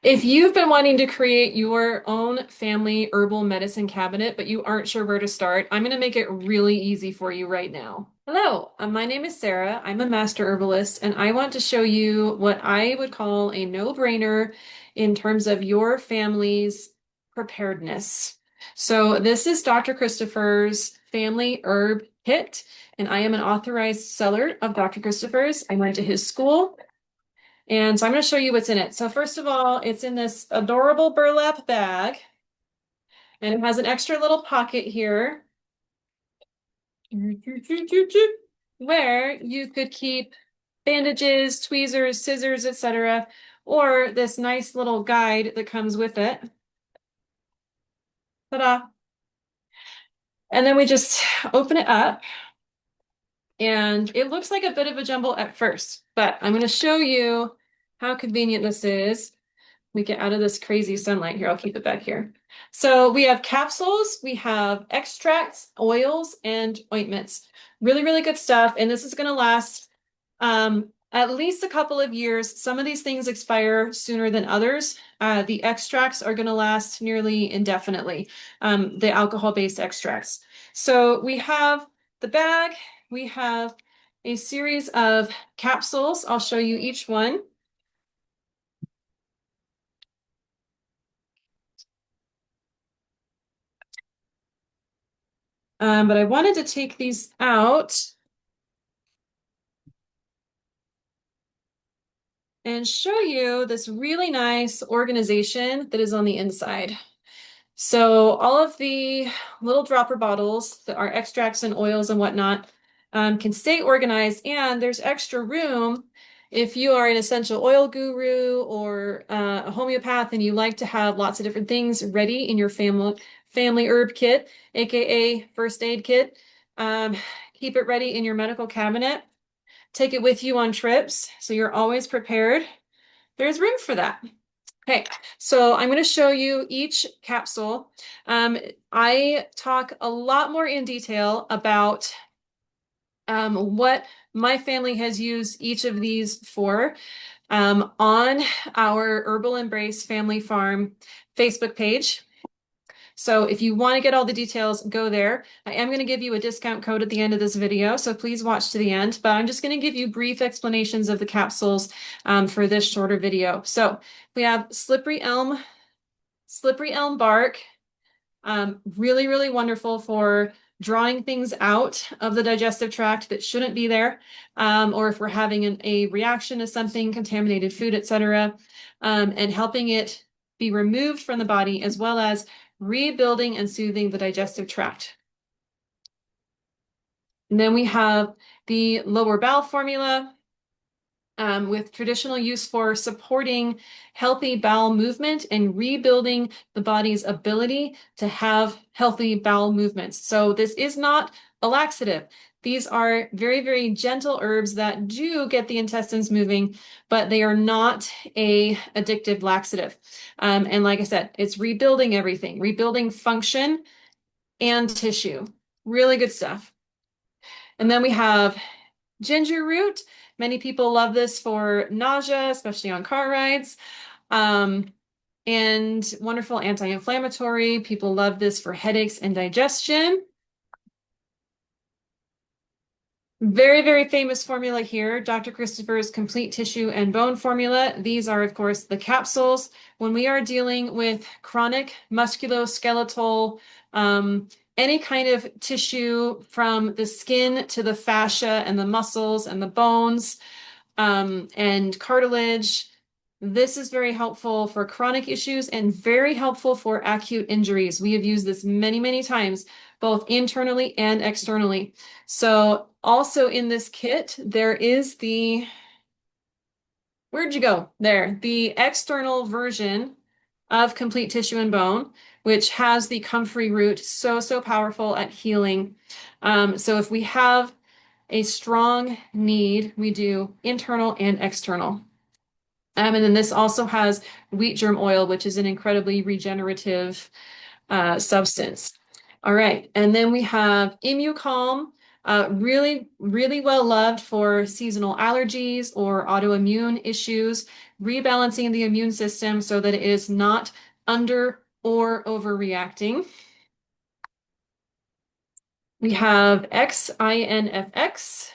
If you've been wanting to create your own family herbal medicine cabinet, but you aren't sure where to start, I'm going to make it really easy for you right now. Hello, my name is Sarah. I'm a master herbalist, and I want to show you what I would call a no-brainer in terms of your family's preparedness. So this is Dr. Christopher's Family Herb Kit, and I am an authorized seller of Dr. Christopher's. I went to his school. And so I'm going to show you what's in it. So first of all, it's in this adorable burlap bag, and it has an extra little pocket here where you could keep bandages, tweezers, scissors, etc., or this nice little guide that comes with it. Ta-da! And then we just open it up, and it looks like a bit of a jumble at first, but I'm going to show you how convenient this is. We get out of this crazy sunlight here. I'll keep it back here. So we have capsules, we have extracts, oils, and ointments. Really, really good stuff. And this is going to last at least a couple of years. Some of these things expire sooner than others. The extracts are going to last nearly indefinitely, the alcohol-based extracts. So we have the bag, we have a series of capsules. I'll show you each one. But I wanted to take these out and show you this really nice organization that is on the inside. So all of the little dropper bottles that are extracts and oils and whatnot can stay organized, and there's extra room if you are an essential oil guru or a homeopath and you like to have lots of different things ready in your family herb kit, aka first aid kit. Keep it ready in your medical cabinet. Take it with you on trips so you're always prepared. There's room for that. Okay, so I'm going to show you each capsule. I talk a lot more in detail about what my family has used each of these for on our Herbal Embrace Family Farm Facebook page. So if you want to get all the details, go there. I am going to give you a discount code at the end of this video, so please watch to the end. But I'm just going to give you brief explanations of the capsules for this shorter video. So we have slippery elm bark. Really, really wonderful for drawing things out of the digestive tract that shouldn't be there, or if we're having a reaction to something, contaminated food, etc., and helping it be removed from the body, as well as rebuilding and soothing the digestive tract. And then we have the lower bowel formula, with traditional use for supporting healthy bowel movement and rebuilding the body's ability to have healthy bowel movements. So this is not a laxative. These are very, very gentle herbs that do get the intestines moving, but they are not a addictive laxative. And like I said, it's rebuilding everything, rebuilding function and tissue. Really good stuff. And then we have ginger root. Many people love this for nausea, especially on car rides. And wonderful anti-inflammatory. People love this for headaches and digestion. Very, very famous formula here, Dr. Christopher's Complete Tissue and Bone Formula. These are, of course, the capsules. When we are dealing with chronic musculoskeletal, any kind of tissue from the skin to the fascia and the muscles and the bones, and cartilage, this is very helpful for chronic issues and very helpful for acute injuries. We have used this many, many times, both internally and externally. So also in this kit, there is where'd you go? There, the external version of Complete Tissue and Bone, which has the comfrey root, so powerful at healing. So if we have a strong need, we do internal and external. And then this also has wheat germ oil, which is an incredibly regenerative substance. All right, and then we have ImmuCalm. Really, really well loved for seasonal allergies or autoimmune issues, rebalancing the immune system so that it is not under or overreacting. We have XINFX,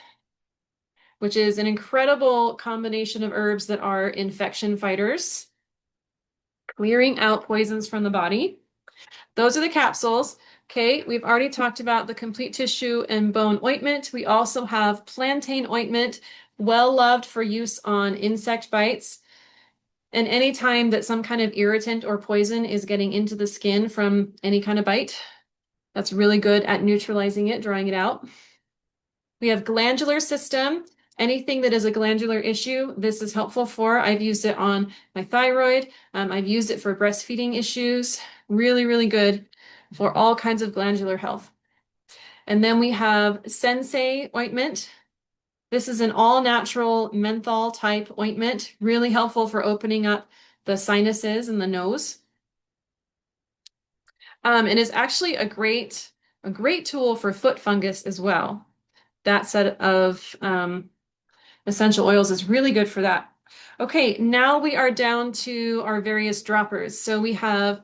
which is an incredible combination of herbs that are infection fighters, clearing out poisons from the body. Those are the capsules. Okay, we've already talked about the complete tissue and bone ointment. We also have plantain ointment, well loved for use on insect bites. And anytime that some kind of irritant or poison is getting into the skin from any kind of bite, that's really good at neutralizing it, drying it out. We have glandular system. Anything that is a glandular issue, this is helpful for. I've used it on my thyroid. I've used it for breastfeeding issues. Really, really good for all kinds of glandular health. And then we have Sensei ointment. This is an all-natural menthol type ointment, really helpful for opening up the sinuses and the nose. And is actually a great tool for foot fungus as well. That set of essential oils is really good for that. Okay, now we are down to our various droppers. So we have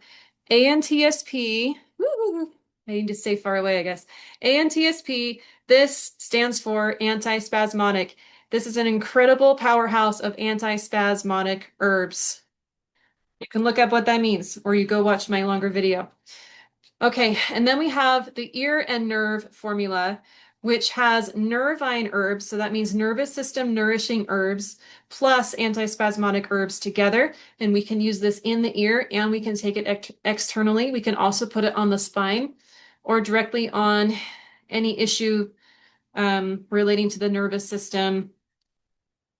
ANTSP. Woo, I need to stay far away, I guess. ANTSP, this stands for antispasmodic. This is an incredible powerhouse of antispasmodic herbs. You can look up what that means, or you go watch my longer video. Okay, and then we have the ear and nerve formula, which has nervine herbs, so that means nervous system nourishing herbs plus antispasmodic herbs together. And we can use this in the ear and we can take it externally. We can also put it on the spine or directly on any issue relating to the nervous system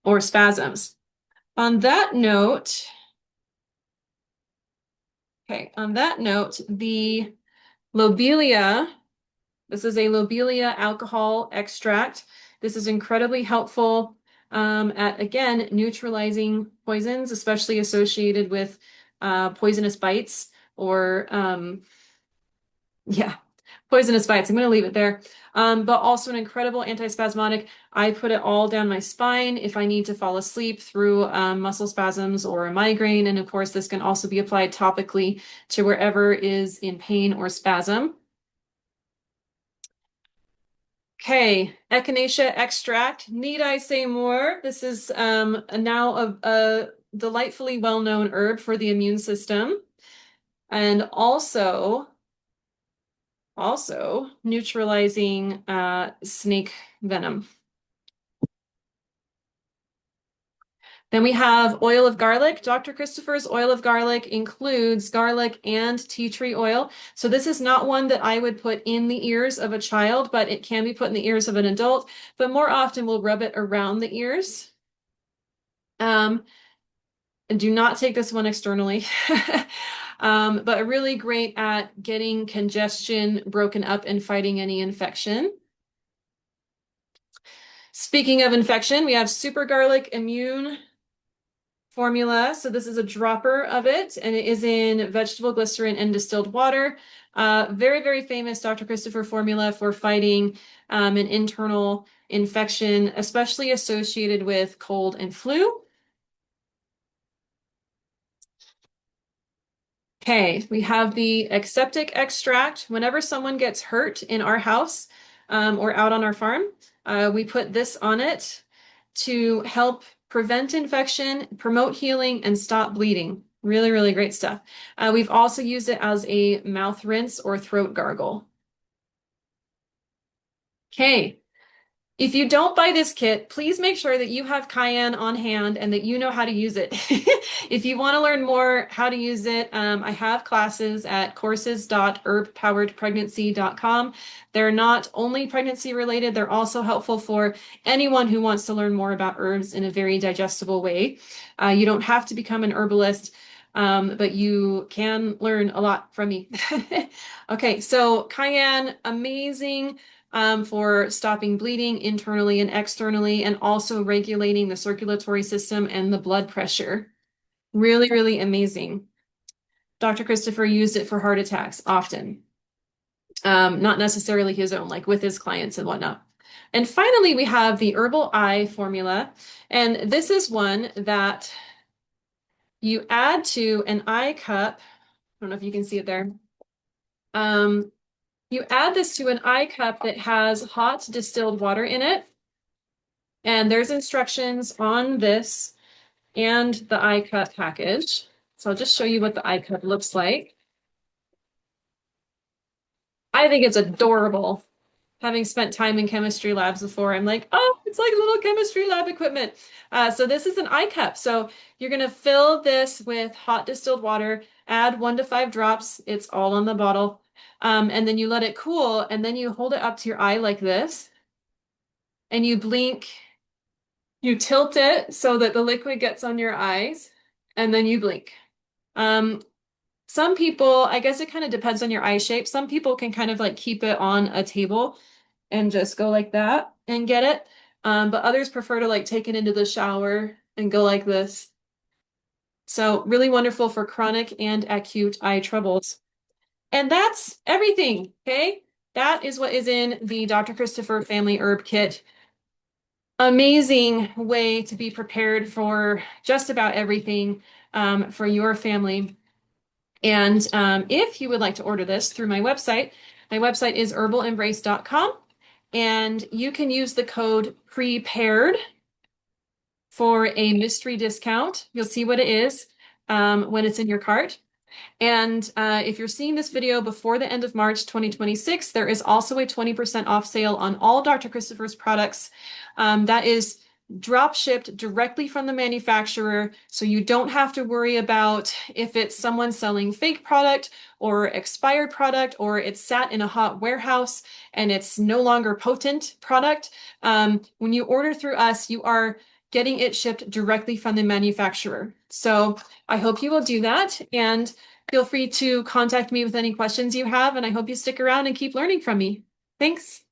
or spasms. On that note, the lobelia. This is a lobelia alcohol extract. This is incredibly helpful at, again, neutralizing poisons, especially associated with poisonous bites or, yeah, poisonous bites. I'm going to leave it there. But also an incredible antispasmodic. I put it all down my spine if I need to fall asleep through muscle spasms or a migraine. And of course, this can also be applied topically to wherever is in pain or spasm. Okay, echinacea extract. Need I say more? This is now a delightfully well-known herb for the immune system, and also neutralizing snake venom. Then we have oil of garlic. Dr. Christopher's oil of garlic includes garlic and tea tree oil. So this is not one that I would put in the ears of a child, but it can be put in the ears of an adult. But more often we'll rub it around the ears. And do not take this one externally. But really great at getting congestion broken up and fighting any infection. Speaking of infection, we have super garlic immune formula. So this is a dropper of it, and it is in vegetable glycerin and distilled water. Very, very famous Dr. Christopher formula for fighting an internal infection, especially associated with cold and flu. Okay, we have the aseptic extract. Whenever someone gets hurt in our house or out on our farm, we put this on it to help prevent infection, promote healing, and stop bleeding. Really, really great stuff. We've also used it as a mouth rinse or throat gargle. Okay, if you don't buy this kit, please make sure that you have cayenne on hand and that you know how to use it. If you want to learn more how to use it, I have classes at courses.herbpoweredpregnancy.com. They're not only pregnancy related, they're also helpful for anyone who wants to learn more about herbs in a very digestible way. You don't have to become an herbalist, but you can learn a lot from me. Okay, so cayenne, amazing for stopping bleeding internally and externally, and also regulating the circulatory system and the blood pressure. Really, really amazing. Dr. Christopher used it for heart attacks often. Not necessarily his own, like with his clients and whatnot. And finally, we have the Herbal Eye formula. And this is one that you add to an eye cup. I don't know if you can see it there. Um, you add this to an eye cup that has hot distilled water in it. And there's instructions on this and the eye cup package. So I'll just show you what the eye cup looks like. I think it's adorable. Having spent time in chemistry labs before, I'm like, oh, it's like little chemistry lab equipment. So this is an eye cup. So you're going to fill this with hot distilled water, add 1 to 5 drops. It's all on the bottle. And then you let it cool, and then you hold it up to your eye like this, and you blink. You tilt it so that the liquid gets on your eyes, and then you blink. Um, some people, I guess it kind of depends on your eye shape. Some people can kind of like keep it on a table and just go like that and get it. But others prefer to like take it into the shower and go like this. So really wonderful for chronic and acute eye troubles. And that's everything, okay? That is what is in the Dr. Christopher Family Herb Kit. Amazing way to be prepared for just about everything for your family. And if you would like to order this through my website is herbalembrace.com. And you can use the code PREPARED for a mystery discount. You'll see what it is when it's in your cart. And if you're seeing this video before the end of March 2026, there is also a 20% off sale on all Dr. Christopher's products. That is drop shipped directly from the manufacturer, so you don't have to worry about if it's someone selling fake product or expired product, or it's sat in a hot warehouse and it's no longer potent product. When you order through us, you are getting it shipped directly from the manufacturer. So I hope you will do that, and feel free to contact me with any questions you have, and I hope you stick around and keep learning from me. Thanks.